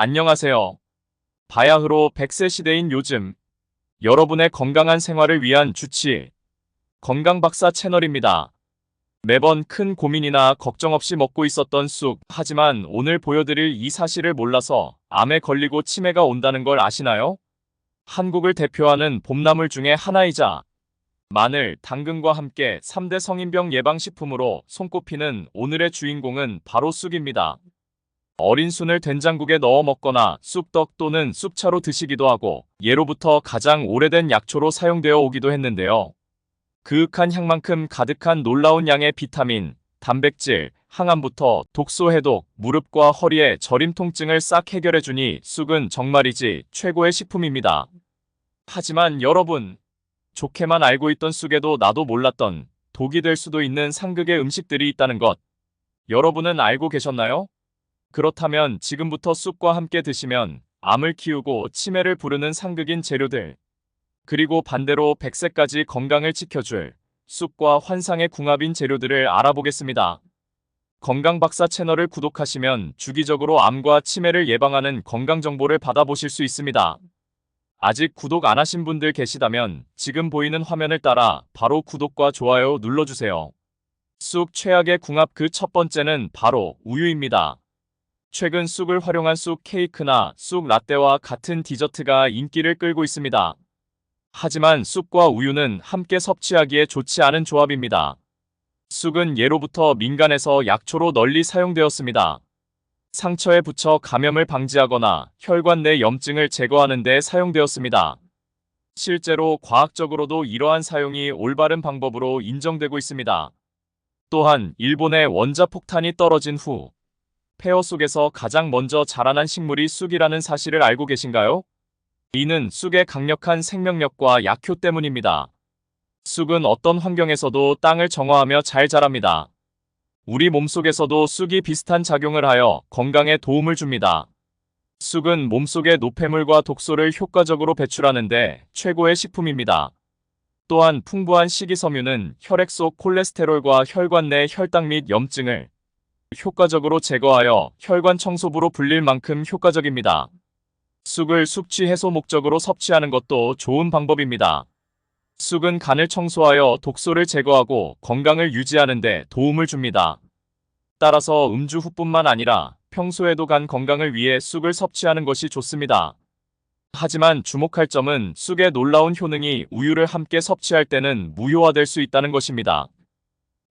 안녕하세요. 바야흐로 100세 시대인 요즘 여러분의 건강한 생활을 위한 주치 건강박사 채널입니다. 매번 큰 고민이나 걱정 없이 먹고 있었던 쑥. 하지만 오늘 보여드릴 이 사실을 몰라서 암에 걸리고 치매가 온다는 걸 아시나요? 한국을 대표하는 봄나물 중에 하나이자 마늘, 당근과 함께 3대 성인병 예방식품으로 손꼽히는 오늘의 주인공은 바로 쑥입니다. 어린 쑥을 된장국에 넣어 먹거나 쑥떡 또는 쑥차로 드시기도 하고 예로부터 가장 오래된 약초로 사용되어 오기도 했는데요. 그윽한 향만큼 가득한 놀라운 양의 비타민, 단백질, 항암부터 독소 해독, 무릎과 허리의 저림 통증을 싹 해결해주니 쑥은 정말이지 최고의 식품입니다. 하지만 여러분, 좋게만 알고 있던 쑥에도 나도 몰랐던 독이 될 수도 있는 상극의 음식들이 있다는 것, 여러분은 알고 계셨나요? 그렇다면 지금부터 쑥과 함께 드시면 암을 키우고 치매를 부르는 상극인 재료들, 그리고 반대로 100세까지 건강을 지켜줄 쑥과 환상의 궁합인 재료들을 알아보겠습니다. 건강박사 채널을 구독하시면 주기적으로 암과 치매를 예방하는 건강정보를 받아보실 수 있습니다. 아직 구독 안 하신 분들 계시다면 지금 보이는 화면을 따라 바로 구독과 좋아요 눌러주세요. 쑥 최악의 궁합 그 첫 번째는 바로 우유입니다. 최근 쑥을 활용한 쑥 케이크나 쑥 라떼와 같은 디저트가 인기를 끌고 있습니다. 하지만 쑥과 우유는 함께 섭취하기에 좋지 않은 조합입니다. 쑥은 예로부터 민간에서 약초로 널리 사용되었습니다. 상처에 붙여 감염을 방지하거나 혈관 내 염증을 제거하는 데 사용되었습니다. 실제로 과학적으로도 이러한 사용이 올바른 방법으로 인정되고 있습니다. 또한 일본의 원자폭탄이 떨어진 후 폐허 속에서 가장 먼저 자라난 식물이 쑥이라는 사실을 알고 계신가요? 이는 쑥의 강력한 생명력과 약효 때문입니다. 쑥은 어떤 환경에서도 땅을 정화하며 잘 자랍니다. 우리 몸속에서도 쑥이 비슷한 작용을 하여 건강에 도움을 줍니다. 쑥은 몸속의 노폐물과 독소를 효과적으로 배출하는데 최고의 식품입니다. 또한 풍부한 식이섬유는 혈액 속 콜레스테롤과 혈관 내 혈당 및 염증을 효과적으로 제거하여 혈관 청소부로 불릴 만큼 효과적입니다. 쑥을 숙취 해소 목적으로 섭취하는 것도 좋은 방법입니다. 쑥은 간을 청소하여 독소를 제거하고 건강을 유지하는 데 도움을 줍니다. 따라서 음주 후뿐만 아니라 평소에도 간 건강을 위해 쑥을 섭취하는 것이 좋습니다. 하지만 주목할 점은 쑥의 놀라운 효능이 우유를 함께 섭취할 때는 무효화될 수 있다는 것입니다.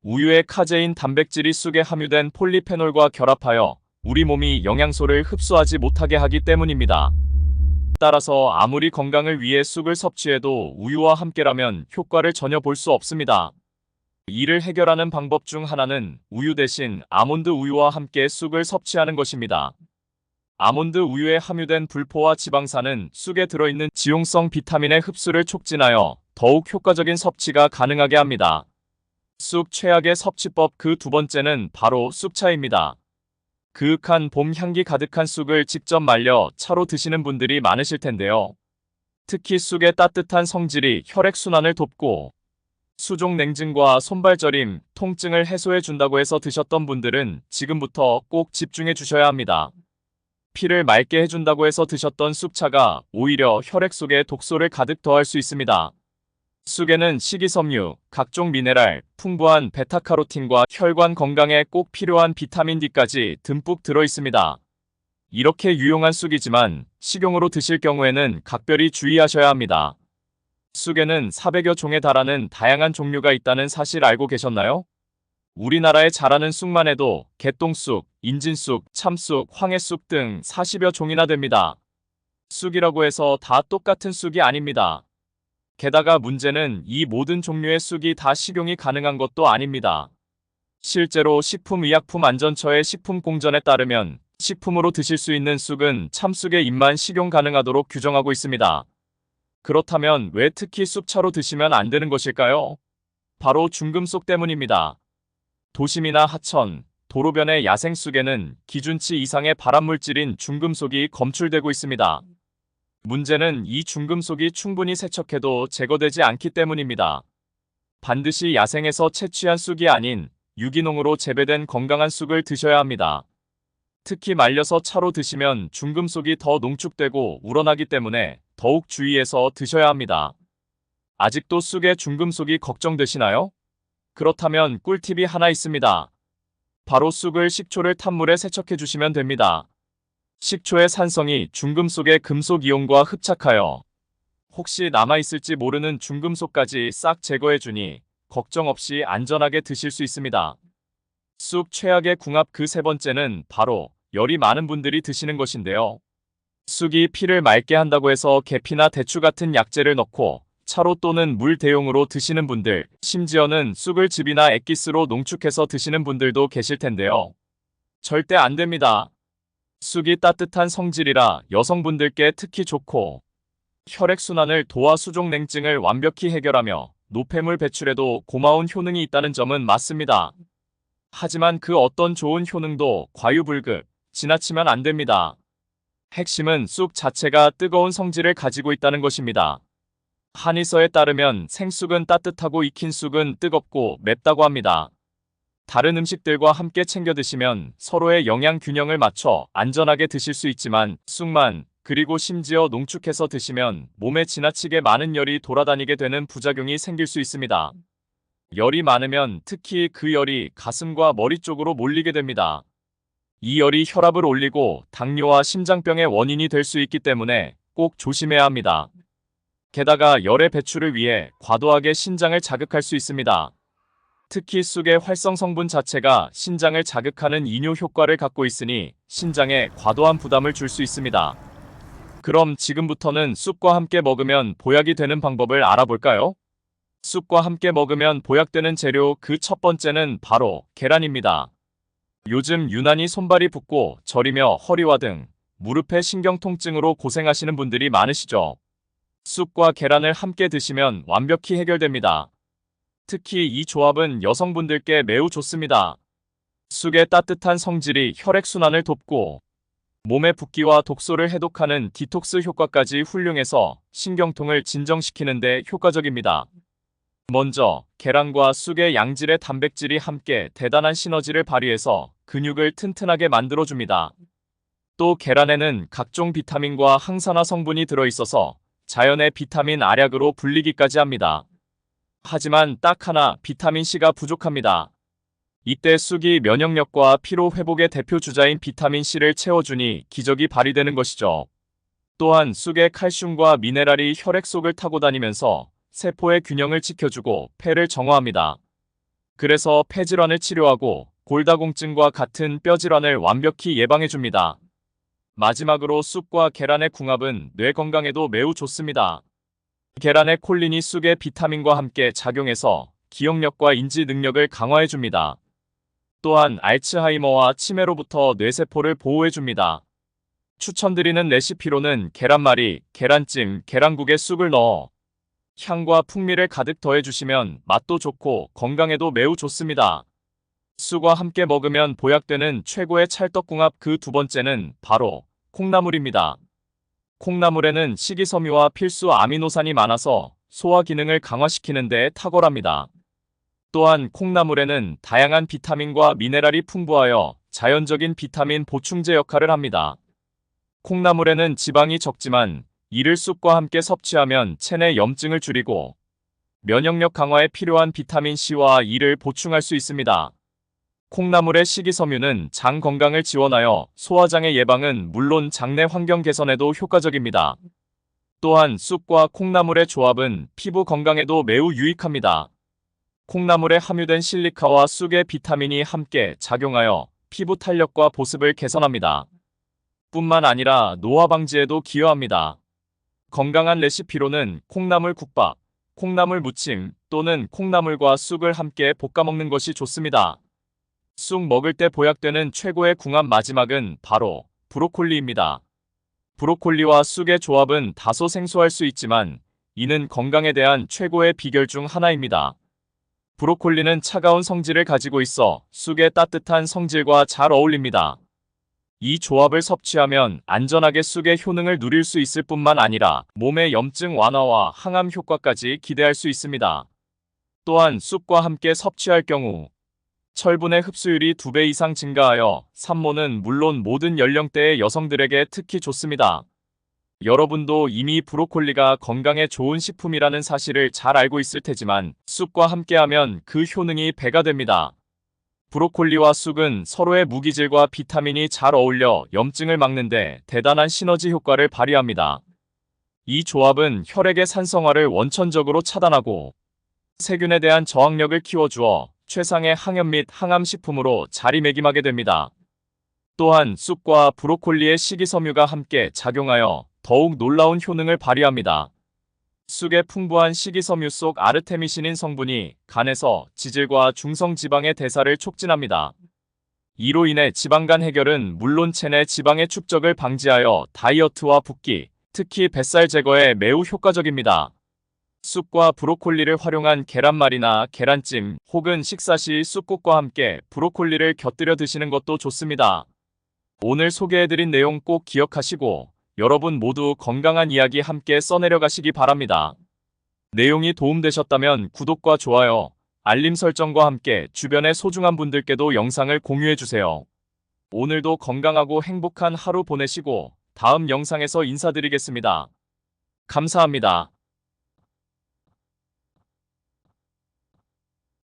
우유의 카제인 단백질이 쑥에 함유된 폴리페놀과 결합하여 우리 몸이 영양소를 흡수하지 못하게 하기 때문입니다. 따라서 아무리 건강을 위해 쑥을 섭취해도 우유와 함께라면 효과를 전혀 볼 수 없습니다. 이를 해결하는 방법 중 하나는 우유 대신 아몬드 우유와 함께 쑥을 섭취하는 것입니다. 아몬드 우유에 함유된 불포화 지방산은 쑥에 들어있는 지용성 비타민의 흡수를 촉진하여 더욱 효과적인 섭취가 가능하게 합니다. 쑥 최악의 섭취법 그 두 번째는 바로 쑥차입니다. 그윽한 봄 향기 가득한 쑥을 직접 말려 차로 드시는 분들이 많으실 텐데요. 특히 쑥의 따뜻한 성질이 혈액순환을 돕고 수족 냉증과 손발저림, 통증을 해소해 준다고 해서 드셨던 분들은 지금부터 꼭 집중해 주셔야 합니다. 피를 맑게 해준다고 해서 드셨던 쑥차가 오히려 혈액 속에 독소를 가득 더할 수 있습니다. 쑥에는 식이섬유, 각종 미네랄, 풍부한 베타카로틴과 혈관 건강에 꼭 필요한 비타민 D까지 듬뿍 들어 있습니다. 이렇게 유용한 쑥이지만 식용으로 드실 경우에는 각별히 주의하셔야 합니다. 쑥에는 400여 종에 달하는 다양한 종류가 있다는 사실 알고 계셨나요? 우리나라에 자라는 쑥만 해도 개똥쑥, 인진쑥, 참쑥, 황해쑥 등 40여 종이나 됩니다. 쑥이라고 해서 다 똑같은 쑥이 아닙니다. 게다가 문제는 이 모든 종류의 쑥이 다 식용이 가능한 것도 아닙니다. 실제로 식품의약품안전처의 식품공전에 따르면 식품으로 드실 수 있는 쑥은 참쑥의 잎만 식용 가능하도록 규정하고 있습니다. 그렇다면 왜 특히 쑥차로 드시면 안 되는 것일까요? 바로 중금속 때문입니다. 도심이나 하천, 도로변의 야생쑥에는 기준치 이상의 발암물질인 중금속이 검출되고 있습니다. 문제는 이 중금속이 충분히 세척해도 제거되지 않기 때문입니다. 반드시 야생에서 채취한 쑥이 아닌 유기농으로 재배된 건강한 쑥을 드셔야 합니다. 특히 말려서 차로 드시면 중금속이 더 농축되고 우러나기 때문에 더욱 주의해서 드셔야 합니다. 아직도 쑥의 중금속이 걱정되시나요? 그렇다면 꿀팁이 하나 있습니다. 바로 쑥을 식초를 탄 물에 세척해 주시면 됩니다. 식초의 산성이 중금속의 금속 이온과 흡착하여 혹시 남아있을지 모르는 중금속까지 싹 제거해 주니 걱정 없이 안전하게 드실 수 있습니다. 쑥 최악의 궁합 그 세 번째는 바로 열이 많은 분들이 드시는 것인데요. 쑥이 피를 맑게 한다고 해서 계피나 대추 같은 약재를 넣고 차로 또는 물 대용으로 드시는 분들, 심지어는 쑥을 즙이나 액기스로 농축해서 드시는 분들도 계실 텐데요. 절대 안 됩니다. 쑥이 따뜻한 성질이라 여성분들께 특히 좋고 혈액순환을 도와 수족냉증을 완벽히 해결하며 노폐물 배출에도 고마운 효능이 있다는 점은 맞습니다. 하지만 그 어떤 좋은 효능도 과유불급, 지나치면 안 됩니다. 핵심은 쑥 자체가 뜨거운 성질을 가지고 있다는 것입니다. 한의서에 따르면 생쑥은 따뜻하고 익힌 쑥은 뜨겁고 맵다고 합니다. 다른 음식들과 함께 챙겨 드시면 서로의 영양 균형을 맞춰 안전하게 드실 수 있지만 쑥만 그리고 심지어 농축해서 드시면 몸에 지나치게 많은 열이 돌아다니게 되는 부작용이 생길 수 있습니다. 열이 많으면 특히 그 열이 가슴과 머리 쪽으로 몰리게 됩니다. 이 열이 혈압을 올리고 당뇨와 심장병의 원인이 될 수 있기 때문에 꼭 조심해야 합니다. 게다가 열의 배출을 위해 과도하게 신장을 자극할 수 있습니다. 특히 쑥의 활성 성분 자체가 신장을 자극하는 이뇨 효과를 갖고 있으니 신장에 과도한 부담을 줄 수 있습니다. 그럼 지금부터는 쑥과 함께 먹으면 보약이 되는 방법을 알아볼까요? 쑥과 함께 먹으면 보약되는 재료 그 첫 번째는 바로 계란입니다. 요즘 유난히 손발이 붓고 저리며 허리와 등 무릎의 신경통증으로 고생하시는 분들이 많으시죠? 쑥과 계란을 함께 드시면 완벽히 해결됩니다. 특히 이 조합은 여성분들께 매우 좋습니다. 쑥의 따뜻한 성질이 혈액순환을 돕고 몸의 붓기와 독소를 해독하는 디톡스 효과까지 훌륭해서 신경통을 진정시키는 데 효과적입니다. 먼저 계란과 쑥의 양질의 단백질이 함께 대단한 시너지를 발휘해서 근육을 튼튼하게 만들어줍니다. 또 계란에는 각종 비타민과 항산화 성분이 들어있어서 자연의 비타민 알약으로 불리기까지 합니다. 하지만 딱 하나 비타민C가 부족합니다. 이때 쑥이 면역력과 피로 회복의 대표 주자인 비타민C를 채워주니 기적이 발휘되는 것이죠. 또한 쑥의 칼슘과 미네랄이 혈액 속을 타고 다니면서 세포의 균형을 지켜주고 폐를 정화합니다. 그래서 폐질환을 치료하고 골다공증과 같은 뼈질환을 완벽히 예방해줍니다. 마지막으로 쑥과 계란의 궁합은 뇌 건강에도 매우 좋습니다. 계란의 콜린이 쑥의 비타민과 함께 작용해서 기억력과 인지 능력을 강화해줍니다. 또한 알츠하이머와 치매로부터 뇌세포를 보호해줍니다. 추천드리는 레시피로는 계란말이, 계란찜, 계란국에 쑥을 넣어 향과 풍미를 가득 더해주시면 맛도 좋고 건강에도 매우 좋습니다. 쑥과 함께 먹으면 보약되는 최고의 찰떡궁합 그 두 번째는 바로 콩나물입니다. 콩나물에는 식이섬유와 필수 아미노산이 많아서 소화 기능을 강화시키는 데 탁월합니다. 또한 콩나물에는 다양한 비타민과 미네랄이 풍부하여 자연적인 비타민 보충제 역할을 합니다. 콩나물에는 지방이 적지만 이를 쑥과 함께 섭취하면 체내 염증을 줄이고 면역력 강화에 필요한 비타민C와 E를 보충할 수 있습니다. 콩나물의 식이섬유는 장 건강을 지원하여 소화장애 예방은 물론 장내 환경 개선에도 효과적입니다. 또한 쑥과 콩나물의 조합은 피부 건강에도 매우 유익합니다. 콩나물에 함유된 실리카와 쑥의 비타민이 함께 작용하여 피부 탄력과 보습을 개선합니다. 뿐만 아니라 노화 방지에도 기여합니다. 건강한 레시피로는 콩나물 국밥, 콩나물 무침 또는 콩나물과 쑥을 함께 볶아 먹는 것이 좋습니다. 쑥 먹을 때 보약되는 최고의 궁합 마지막은 바로 브로콜리입니다. 브로콜리와 쑥의 조합은 다소 생소할 수 있지만 이는 건강에 대한 최고의 비결 중 하나입니다. 브로콜리는 차가운 성질을 가지고 있어 쑥의 따뜻한 성질과 잘 어울립니다. 이 조합을 섭취하면 안전하게 쑥의 효능을 누릴 수 있을 뿐만 아니라 몸의 염증 완화와 항암 효과까지 기대할 수 있습니다. 또한 쑥과 함께 섭취할 경우 철분의 흡수율이 2배 이상 증가하여 산모는 물론 모든 연령대의 여성들에게 특히 좋습니다. 여러분도 이미 브로콜리가 건강에 좋은 식품이라는 사실을 잘 알고 있을 테지만 쑥과 함께하면 그 효능이 배가 됩니다. 브로콜리와 쑥은 서로의 무기질과 비타민이 잘 어울려 염증을 막는데 대단한 시너지 효과를 발휘합니다. 이 조합은 혈액의 산성화를 원천적으로 차단하고 세균에 대한 저항력을 키워주어 최상의 항염 및 항암 식품으로 자리매김하게 됩니다. 또한 쑥과 브로콜리의 식이섬유가 함께 작용하여 더욱 놀라운 효능을 발휘합니다. 쑥의 풍부한 식이섬유 속 아르테미신인 성분이 간에서 지질과 중성지방의 대사를 촉진합니다. 이로 인해 지방간 해결은 물론 체내 지방의 축적을 방지하여 다이어트와 붓기, 특히 뱃살 제거에 매우 효과적입니다. 쑥과 브로콜리를 활용한 계란말이나 계란찜 혹은 식사 시 쑥국과 함께 브로콜리를 곁들여 드시는 것도 좋습니다. 오늘 소개해드린 내용 꼭 기억하시고 여러분 모두 건강한 이야기 함께 써내려 가시기 바랍니다. 내용이 도움되셨다면 구독과 좋아요, 알림 설정과 함께 주변의 소중한 분들께도 영상을 공유해주세요. 오늘도 건강하고 행복한 하루 보내시고 다음 영상에서 인사드리겠습니다. 감사합니다.